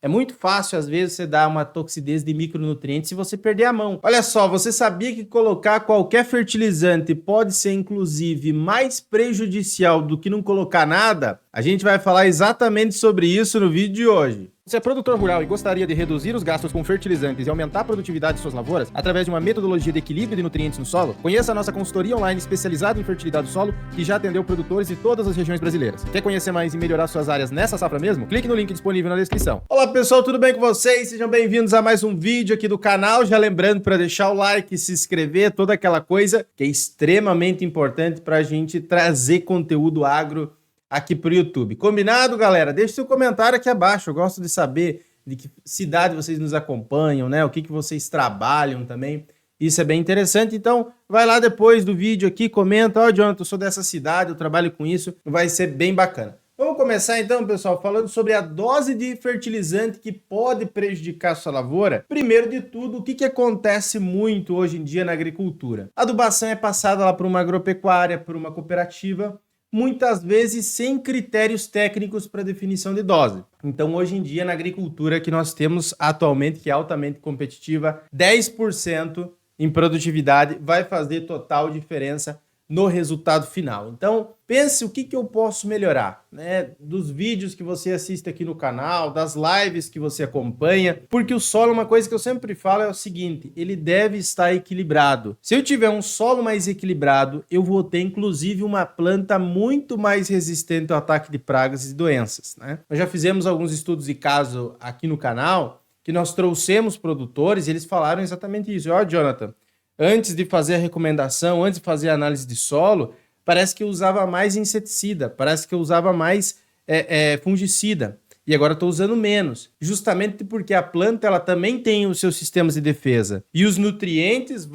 É muito fácil, às vezes, você dar uma toxidez de micronutrientes se você perder a mão. Olha só, você sabia que colocar qualquer fertilizante pode ser, inclusive, mais prejudicial do que não colocar nada? A gente vai falar exatamente sobre isso no vídeo de hoje. Você é produtor rural e gostaria de reduzir os gastos com fertilizantes e aumentar a produtividade de suas lavouras através de uma metodologia de equilíbrio de nutrientes no solo? Conheça a nossa consultoria online especializada em fertilidade do solo, que já atendeu produtores de todas as regiões brasileiras. Quer conhecer mais e melhorar suas áreas nessa safra mesmo? Clique no link disponível na descrição. Olá pessoal, tudo bem com vocês? Sejam bem-vindos a mais um vídeo aqui do canal. Já lembrando para deixar o like, se inscrever, toda aquela coisa que é extremamente importante para a gente trazer conteúdo agro aqui pro YouTube. Combinado, galera? Deixe seu comentário aqui abaixo. Eu gosto de saber de que cidade vocês nos acompanham, né? O que vocês trabalham também. Isso é bem interessante. Então, vai lá depois do vídeo aqui, comenta. Ó, Jonathan, eu sou dessa cidade, eu trabalho com isso. Vai ser bem bacana. Vamos começar então, pessoal, falando sobre a dose de fertilizante que pode prejudicar a sua lavoura. Primeiro de tudo, o que acontece muito hoje em dia na agricultura? A adubação é passada lá por uma agropecuária, por uma cooperativa, muitas vezes sem critérios técnicos para definição de dose. Então, hoje em dia, na agricultura que nós temos atualmente, que é altamente competitiva, 10% em produtividade vai fazer total diferença no resultado final. Então, pense o que eu posso melhorar, né? Dos vídeos que você assiste aqui no canal, das lives que você acompanha, porque o solo, uma coisa que eu sempre falo é o seguinte, ele deve estar equilibrado. Se eu tiver um solo mais equilibrado, eu vou ter inclusive uma planta muito mais resistente ao ataque de pragas e doenças, né? Nós já fizemos alguns estudos de caso aqui no canal, que nós trouxemos produtores e eles falaram exatamente isso. Ó, Jonathan, antes de fazer a recomendação, antes de fazer a análise de solo, parece que eu usava mais inseticida, parece que eu usava mais fungicida. E agora estou usando menos, justamente porque a planta ela também tem os seus sistemas de defesa. E os nutrientes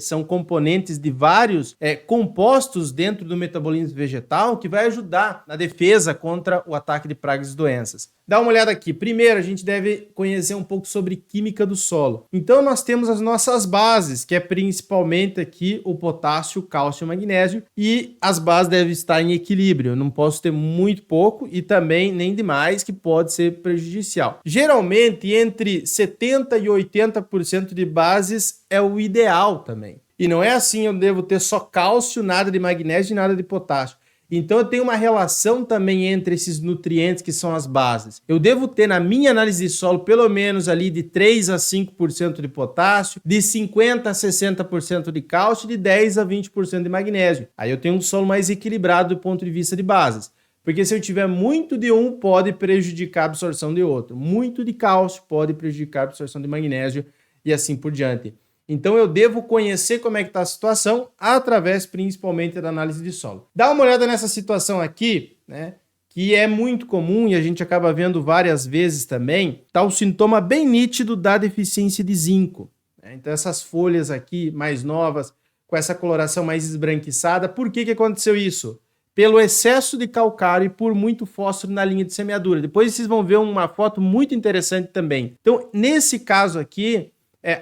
são componentes de vários compostos dentro do metabolismo vegetal que vai ajudar na defesa contra o ataque de pragas e doenças. Dá uma olhada aqui. Primeiro, a gente deve conhecer um pouco sobre química do solo. Então, nós temos as nossas bases, que é principalmente aqui o potássio, cálcio e magnésio. E as bases devem estar em equilíbrio. Eu não posso ter muito pouco e também nem demais, que pode ser prejudicial. Geralmente, entre 70% e 80% de bases é o ideal também. E não é assim, eu devo ter só cálcio, nada de magnésio e nada de potássio. Então, eu tenho uma relação também entre esses nutrientes que são as bases. Eu devo ter, na minha análise de solo, pelo menos ali de 3 a 5% de potássio, de 50% a 60% de cálcio e de 10 a 20% de magnésio. Aí eu tenho um solo mais equilibrado do ponto de vista de bases. Porque se eu tiver muito de um, pode prejudicar a absorção de outro. Muito de cálcio pode prejudicar a absorção de magnésio e assim por diante. Então eu devo conhecer como é que está a situação através principalmente da análise de solo. Dá uma olhada nessa situação aqui, né, que é muito comum e a gente acaba vendo várias vezes também, tá o sintoma bem nítido da deficiência de zinco, né? Então essas folhas aqui mais novas, com essa coloração mais esbranquiçada, por que aconteceu isso? Pelo excesso de calcário e por muito fósforo na linha de semeadura. Depois vocês vão ver uma foto muito interessante também. Então nesse caso aqui,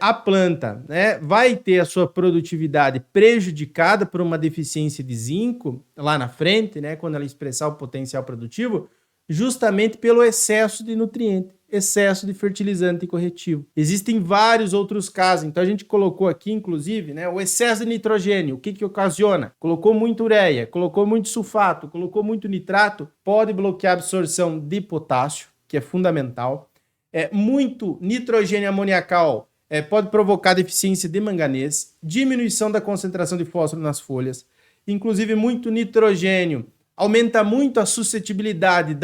a planta, né, vai ter a sua produtividade prejudicada por uma deficiência de zinco lá na frente, né, quando ela expressar o potencial produtivo, justamente pelo excesso de nutriente, excesso de fertilizante e corretivo. Existem vários outros casos, então a gente colocou aqui, inclusive, né, o excesso de nitrogênio, o que ocasiona? Colocou muito ureia, colocou muito sulfato, colocou muito nitrato, pode bloquear a absorção de potássio, que é fundamental. Muito nitrogênio amoniacal, pode provocar deficiência de manganês, diminuição da concentração de fósforo nas folhas, inclusive muito nitrogênio aumenta muito a suscetibilidade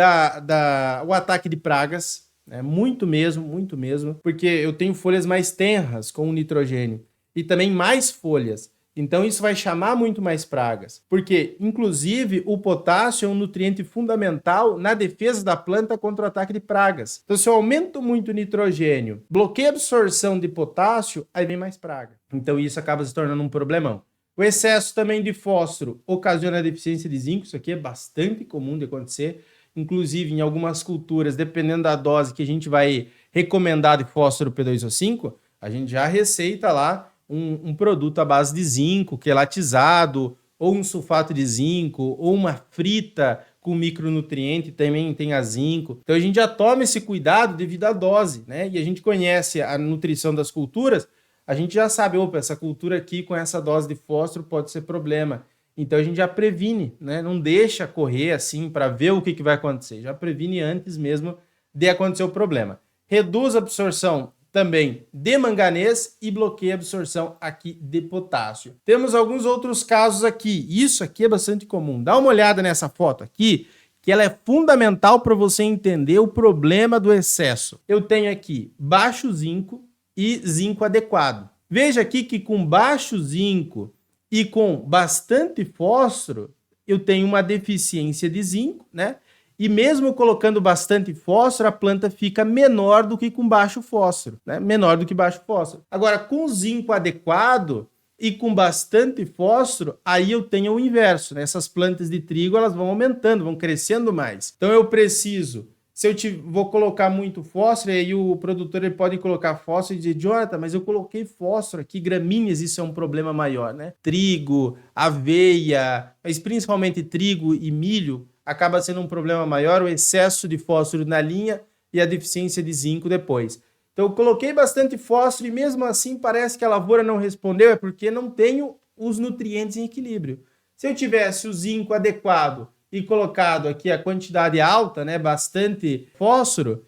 o ataque de pragas, né? Muito mesmo, porque eu tenho folhas mais tenras com o nitrogênio e também mais folhas. Então isso vai chamar muito mais pragas, porque inclusive o potássio é um nutriente fundamental na defesa da planta contra o ataque de pragas. Então se eu aumento muito o nitrogênio, bloqueio a absorção de potássio, aí vem mais praga. Então isso acaba se tornando um problemão. O excesso também de fósforo ocasiona a deficiência de zinco, isso aqui é bastante comum de acontecer, inclusive em algumas culturas, dependendo da dose que a gente vai recomendar de fósforo P2O5, a gente já receita lá um produto à base de zinco, quelatizado, ou um sulfato de zinco, ou uma frita com micronutriente, também tem a zinco. Então a gente já toma esse cuidado devido à dose, né? E a gente conhece a nutrição das culturas, a gente já sabe, opa, essa cultura aqui com essa dose de fósforo pode ser problema. Então a gente já previne, né? Não deixa correr assim para ver o que vai acontecer. Já previne antes mesmo de acontecer o problema. Reduz a absorção também de manganês e bloqueia a absorção aqui de potássio. Temos alguns outros casos aqui. Isso aqui é bastante comum. Dá uma olhada nessa foto aqui, que ela é fundamental para você entender o problema do excesso. Eu tenho aqui baixo zinco e zinco adequado. Veja aqui que com baixo zinco e com bastante fósforo, eu tenho uma deficiência de zinco, né? E mesmo colocando bastante fósforo, a planta fica menor do que com baixo fósforo, né? Menor do que baixo fósforo. Agora, com zinco adequado e com bastante fósforo, aí eu tenho o inverso, né? Essas plantas de trigo, elas vão aumentando, vão crescendo mais. Então eu preciso, se eu vou colocar muito fósforo, aí o produtor ele pode colocar fósforo e dizer, Jonathan, mas eu coloquei fósforo aqui, gramíneas, isso é um problema maior, né? Trigo, aveia, mas principalmente trigo e milho, acaba sendo um problema maior, o excesso de fósforo na linha e a deficiência de zinco depois. Então eu coloquei bastante fósforo e mesmo assim parece que a lavoura não respondeu, é porque não tenho os nutrientes em equilíbrio. Se eu tivesse o zinco adequado e colocado aqui a quantidade alta, né, bastante fósforo,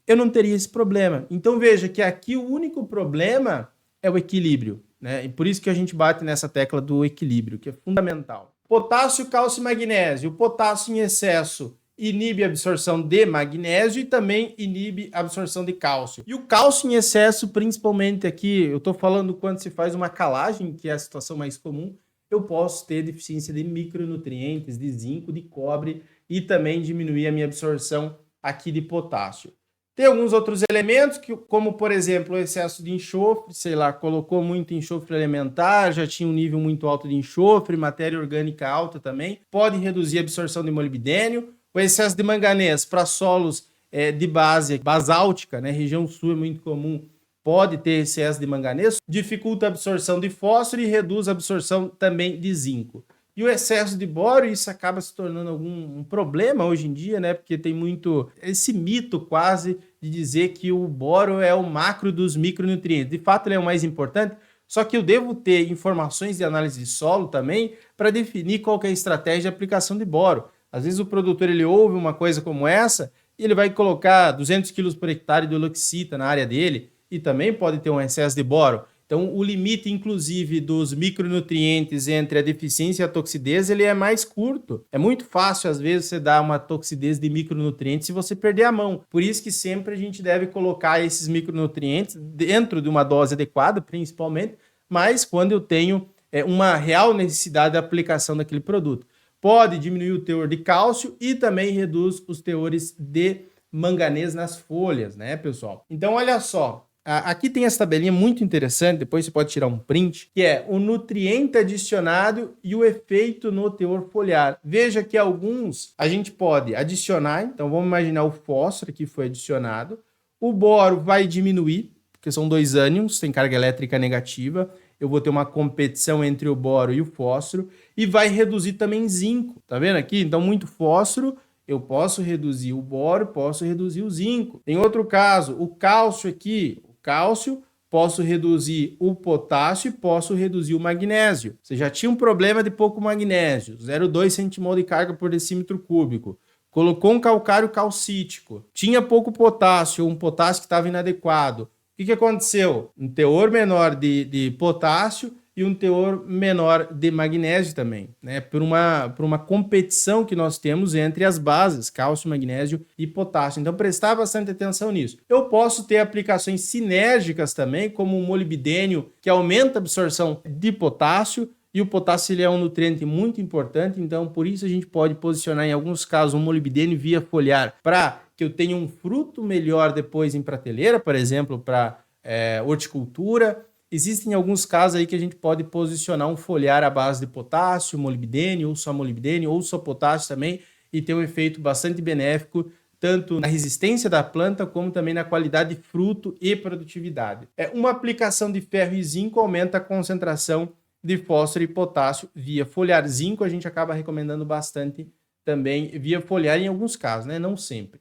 eu não teria esse problema. Então veja que aqui o único problema é o equilíbrio, né? E por isso que a gente bate nessa tecla do equilíbrio, que é fundamental. Potássio, cálcio e magnésio. O potássio em excesso inibe a absorção de magnésio e também inibe a absorção de cálcio. E o cálcio em excesso, principalmente aqui, eu estou falando quando se faz uma calagem, que é a situação mais comum, eu posso ter deficiência de micronutrientes, de zinco, de cobre e também diminuir a minha absorção aqui de potássio. Tem alguns outros elementos, como por exemplo o excesso de enxofre, sei lá, colocou muito enxofre elementar, já tinha um nível muito alto de enxofre, matéria orgânica alta também, pode reduzir a absorção de molibdênio. O excesso de manganês para solos de base basáltica, né, região sul é muito comum, pode ter excesso de manganês, dificulta a absorção de fósforo e reduz a absorção também de zinco. E o excesso de boro, isso acaba se tornando um problema hoje em dia, né? Porque tem muito esse mito quase de dizer que o boro é o macro dos micronutrientes. De fato, ele é o mais importante, só que eu devo ter informações de análise de solo também para definir qual que é a estratégia de aplicação de boro. Às vezes o produtor ele ouve uma coisa como essa e ele vai colocar 200 kg por hectare de Oloxita na área dele e também pode ter um excesso de boro. Então, o limite, inclusive, dos micronutrientes entre a deficiência e a toxidez, ele é mais curto. É muito fácil, às vezes, você dar uma toxidez de micronutrientes se você perder a mão. Por isso que sempre a gente deve colocar esses micronutrientes dentro de uma dose adequada, principalmente, mas quando eu tenho uma real necessidade da aplicação daquele produto. Pode diminuir o teor de cálcio e também reduz os teores de manganês nas folhas, né, pessoal? Então, olha só. Aqui tem essa tabelinha muito interessante, depois você pode tirar um print, que é o nutriente adicionado e o efeito no teor foliar. Veja que alguns a gente pode adicionar, então vamos imaginar o fósforo que foi adicionado, o boro vai diminuir, porque são dois ânions, tem carga elétrica negativa, eu vou ter uma competição entre o boro e o fósforo, e vai reduzir também zinco, tá vendo aqui? Então muito fósforo, eu posso reduzir o boro, posso reduzir o zinco. Tem outro caso, o cálcio aqui, cálcio, posso reduzir o potássio e posso reduzir o magnésio. Você já tinha um problema de pouco magnésio, 0,2 centimol de carga por decímetro cúbico. Colocou um calcário calcítico, tinha pouco potássio, um potássio que estava inadequado. O que aconteceu? Um teor menor de potássio e um teor menor de magnésio também, né? Por uma competição que nós temos entre as bases, cálcio, magnésio e potássio. Então, prestar bastante atenção nisso. Eu posso ter aplicações sinérgicas também, como o molibdênio, que aumenta a absorção de potássio, e o potássio ele é um nutriente muito importante, então por isso a gente pode posicionar em alguns casos um molibdênio via foliar para que eu tenha um fruto melhor depois em prateleira, por exemplo, para horticultura. Existem alguns casos aí que a gente pode posicionar um foliar à base de potássio, molibdênio, ou só potássio também, e ter um efeito bastante benéfico, tanto na resistência da planta, como também na qualidade de fruto e produtividade. Uma aplicação de ferro e zinco aumenta a concentração de fósforo e potássio via foliar. Zinco a gente acaba recomendando bastante também via foliar em alguns casos, né? Não sempre.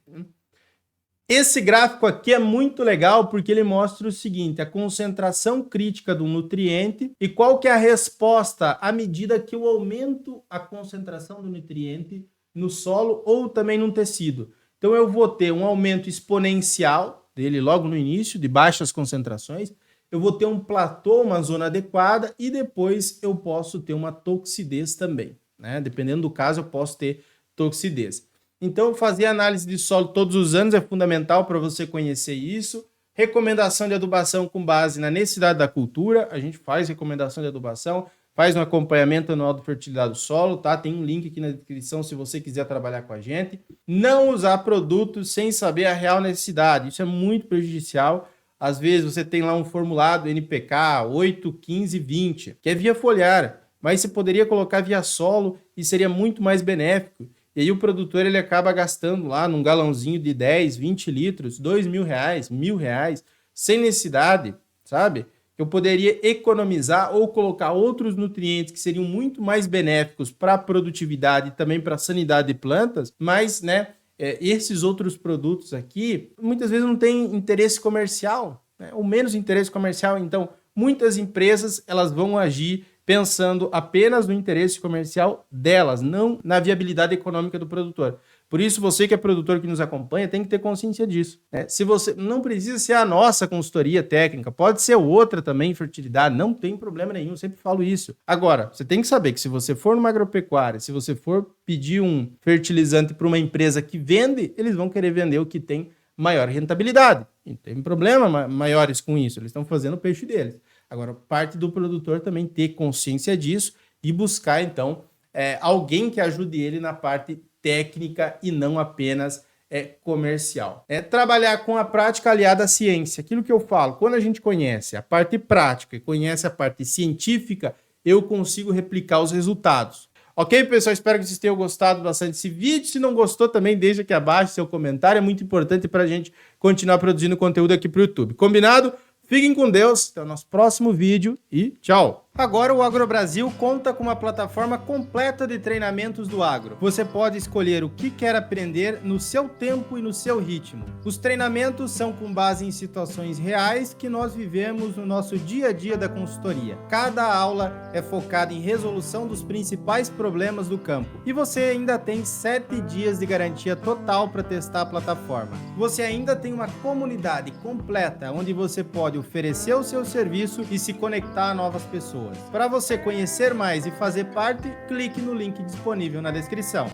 Esse gráfico aqui é muito legal porque ele mostra o seguinte, a concentração crítica do nutriente e qual que é a resposta à medida que eu aumento a concentração do nutriente no solo ou também no tecido. Então eu vou ter um aumento exponencial dele logo no início, de baixas concentrações, eu vou ter um platô, uma zona adequada e depois eu posso ter uma toxidez também, né? Dependendo do caso, eu posso ter toxidez. Então, fazer análise de solo todos os anos é fundamental para você conhecer isso. Recomendação de adubação com base na necessidade da cultura. A gente faz recomendação de adubação, faz um acompanhamento anual do fertilidade do solo, tá? Tem um link aqui na descrição se você quiser trabalhar com a gente. Não usar produtos sem saber a real necessidade. Isso é muito prejudicial. Às vezes você tem lá um formulado NPK 8, 15, 20, que é via foliar, mas você poderia colocar via solo e seria muito mais benéfico. E aí o produtor ele acaba gastando lá num galãozinho de 10, 20 litros, R$2.000, R$1.000, sem necessidade, sabe? Eu poderia economizar ou colocar outros nutrientes que seriam muito mais benéficos para a produtividade e também para a sanidade de plantas, mas, né, esses outros produtos aqui, muitas vezes não têm interesse comercial, né, ou menos interesse comercial, então muitas empresas elas vão agir pensando apenas no interesse comercial delas, não na viabilidade econômica do produtor. Por isso, você que é produtor que nos acompanha, tem que ter consciência disso, né? Se você não precisa ser a nossa consultoria técnica, pode ser outra também, fertilidade, não tem problema nenhum, sempre falo isso. Agora, você tem que saber que se você for numa agropecuária, se você for pedir um fertilizante para uma empresa que vende, eles vão querer vender o que tem maior rentabilidade. Não tem problema maiores com isso, eles estão fazendo o peixe deles. Agora, parte do produtor também ter consciência disso e buscar, então, alguém que ajude ele na parte técnica e não apenas comercial. Trabalhar com a prática aliada à ciência. Aquilo que eu falo, quando a gente conhece a parte prática e conhece a parte científica, eu consigo replicar os resultados. Ok, pessoal? Espero que vocês tenham gostado bastante desse vídeo. Se não gostou, também deixa aqui abaixo seu comentário. É muito importante para a gente continuar produzindo conteúdo aqui para o YouTube. Combinado? Fiquem com Deus, até o nosso próximo vídeo e tchau! Agora o AgroBrasil conta com uma plataforma completa de treinamentos do agro. Você pode escolher o que quer aprender no seu tempo e no seu ritmo. Os treinamentos são com base em situações reais que nós vivemos no nosso dia a dia da consultoria. Cada aula é focada em resolução dos principais problemas do campo. E você ainda tem 7 dias de garantia total para testar a plataforma. Você ainda tem uma comunidade completa onde você pode oferecer o seu serviço e se conectar a novas pessoas. Para você conhecer mais e fazer parte, clique no link disponível na descrição.